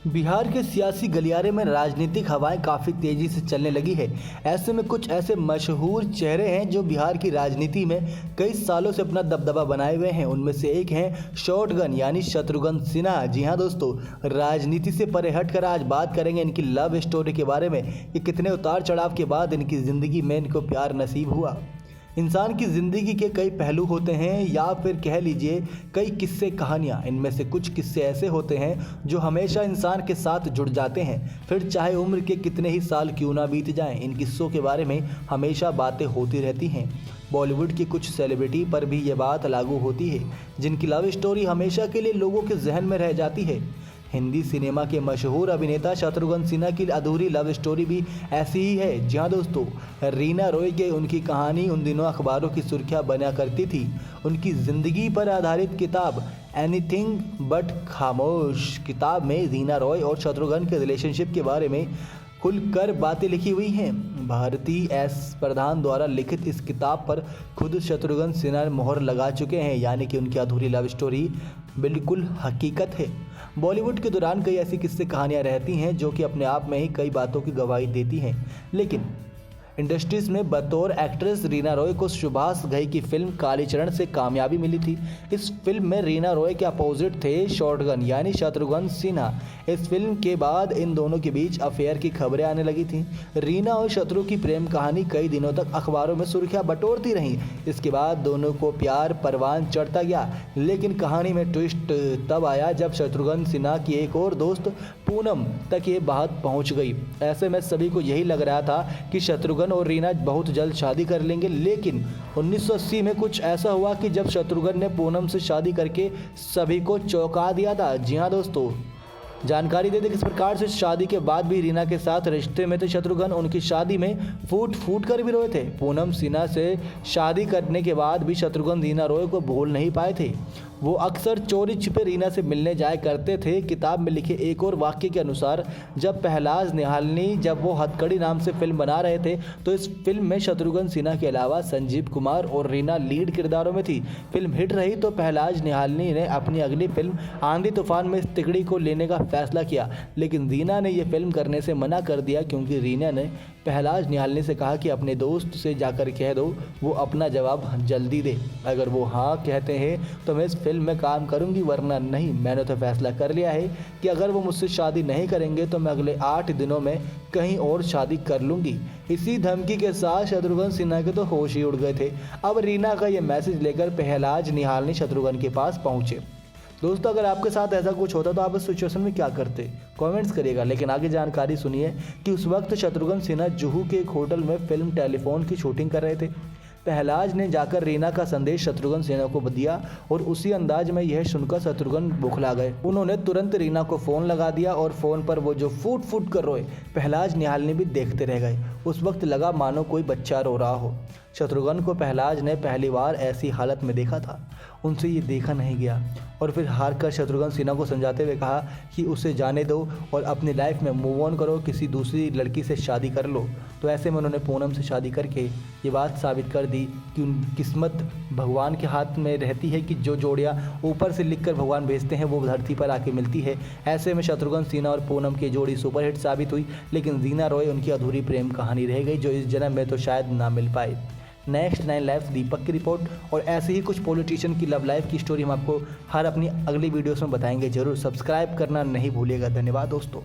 बिहार के सियासी गलियारे में राजनीतिक हवाएं काफ़ी तेज़ी से चलने लगी है। ऐसे में कुछ ऐसे मशहूर चेहरे हैं जो बिहार की राजनीति में कई सालों से अपना दबदबा बनाए हुए हैं। उनमें से एक हैं शॉटगन यानी शत्रुघ्न सिन्हा। जी हाँ दोस्तों, राजनीति से परे हटकर आज बात करेंगे इनकी लव स्टोरी के बारे में कि कितने उतार चढ़ाव के बाद इनकी ज़िंदगी में इनको प्यार नसीब हुआ। इंसान की ज़िंदगी के कई पहलू होते हैं या फिर कह लीजिए कई किस्से कहानियाँ। इनमें से कुछ किस्से ऐसे होते हैं जो हमेशा इंसान के साथ जुड़ जाते हैं, फिर चाहे उम्र के कितने ही साल क्यों ना बीत जाएं। इन किस्सों के बारे में हमेशा बातें होती रहती हैं। बॉलीवुड की कुछ सेलिब्रिटी पर भी ये बात लागू होती है जिनकी लव स्टोरी हमेशा के लिए लोगों के जहन में रह जाती है। हिंदी सिनेमा के मशहूर अभिनेता शत्रुघ्न सिन्हा की अधूरी लव स्टोरी भी ऐसी ही है। जी हाँ दोस्तों, रीना रॉय की उनकी कहानी उन दिनों अखबारों की सुर्खियां बना करती थी। उनकी ज़िंदगी पर आधारित किताब एनीथिंग बट खामोश किताब में रीना रॉय और शत्रुघ्न के रिलेशनशिप के बारे में खुलकर बातें लिखी हुई हैं। भारती एस प्रधान द्वारा लिखित इस किताब पर खुद शत्रुघ्न सिन्हा मोहर लगा चुके हैं, यानी कि उनकी अधूरी लव स्टोरी बिल्कुल हकीकत है। बॉलीवुड के दौरान कई ऐसी किस्से कहानियां रहती हैं जो कि अपने आप में ही कई बातों की गवाही देती हैं, लेकिन इंडस्ट्रीज में बतौर एक्ट्रेस रीना रॉय को सुभाष घई की फिल्म कालीचरण से कामयाबी मिली थी। इस फिल्म में रीना रॉय के अपोजिट थे शॉटगन यानी शत्रुघ्न सिन्हा। इस फिल्म के बाद इन दोनों के बीच अफेयर की खबरें आने लगी थीं। रीना और शत्रु की प्रेम कहानी कई दिनों तक अखबारों में सुर्खियां बटोरती रहीं। इसके बाद दोनों को प्यार परवान चढ़ता गया, लेकिन कहानी में ट्विस्ट तब आया जब शत्रुघ्न सिन्हा की एक और दोस्त पूनम तक ये बात पहुंच गई। ऐसे में सभी को यही लग रहा था कि शत्रुघ्न और रीना बहुत जल्द शादी कर लेंगे, लेकिन 1980 में कुछ ऐसा हुआ कि जब शत्रुघ्न ने पूनम से शादी करके सभी को चौंका दिया था। जी हाँ दोस्तों, जानकारी दे दें किस प्रकार से शादी के बाद भी रीना के साथ रिश्ते में थे शत्रुघ्न। उनकी शादी में फूट फूट कर भी रोए थे। पूनम सिन्हा से शादी करने के बाद भी शत्रुघ्न रीना रॉय को भूल नहीं पाए थे। वो अक्सर चोरी छिपे रीना से मिलने जाया करते थे। किताब में लिखे एक और वाक्य के अनुसार जब पहलाज निहालनी जब वो हथकड़ी नाम से फिल्म बना रहे थे तो इस फिल्म में शत्रुघ्न सिन्हा के अलावा संजीव कुमार और रीना लीड किरदारों में थी। फिल्म हिट रही तो पहलाज निहालनी ने अपनी अगली फिल्म आंधी तूफान में इस तिकड़ी को लेने का फैसला किया, लेकिन रीना ने यह फिल्म करने से मना कर दिया क्योंकि रीना ने पहलाज निहालनी से कहा कि अपने दोस्त से जाकर कह दो वो अपना जवाब जल्दी दे। अगर वो हाँ कहते हैं तो मैं इस फिल्म में काम करूंगी, वरना नहीं। मैंने तो फैसला कर लिया है कि अगर वो मुझसे शादी नहीं करेंगे तो मैं अगले 8 दिनों में कहीं और शादी कर लूंगी। इसी धमकी के साथ शत्रुघ्न सिन्हा के तो होश ही उड़ गए थे। अब रीना का ये मैसेज लेकर पहलाज निहालनी शत्रुघ्न के पास पहुंचे। दोस्तों, अगर आपके साथ ऐसा कुछ होता तो आप इस सिचुएशन में क्या करते, कमेंट्स करिएगा। लेकिन आगे जानकारी सुनिए कि उस वक्त शत्रुघ्न सिन्हा जुहू के एक होटल में फिल्म टेलीफोन की शूटिंग कर रहे थे। पहलाज ने जाकर रीना का संदेश शत्रुघ्न सिन्हा को दिया और उसी अंदाज में यह सुनकर शत्रुघ्न बौखला गए। उन्होंने तुरंत रीना को फ़ोन लगा दिया और फ़ोन पर वो जो फूट फूट कर रोए पहलाज निहालनी भी देखते रह गए। उस वक्त लगा मानो कोई बच्चा रो रहा हो। शत्रुघ्न को पहलाज ने पहली बार ऐसी हालत में देखा था, उनसे ये देखा नहीं गया और फिर हार कर शत्रुघ्न सिन्हा को समझाते हुए कहा कि उसे जाने दो और अपनी लाइफ में मूव ऑन करो, किसी दूसरी लड़की से शादी कर लो। तो ऐसे में उन्होंने पूनम से शादी करके ये बात साबित कर दी कि उन किस्मत भगवान के हाथ में रहती है कि जो जोड़ियाँ ऊपर से लिखकर भगवान भेजते हैं वो धरती पर आके मिलती है। ऐसे में शत्रुघ्न सिन्हा और पूनम की जोड़ी सुपरहिट साबित हुई, लेकिन रीना रॉय उनकी अधूरी प्रेम कहानी रह गई जो इस जन्म में तो शायद ना मिल पाए। नेक्स्ट 9 लाइफ दीपक की रिपोर्ट और ऐसे ही कुछ पॉलिटिशियन की लव लाइफ की स्टोरी हम आपको हर अपनी अगली वीडियोस में बताएंगे। जरूर सब्सक्राइब करना नहीं भूलिएगा। धन्यवाद दोस्तों।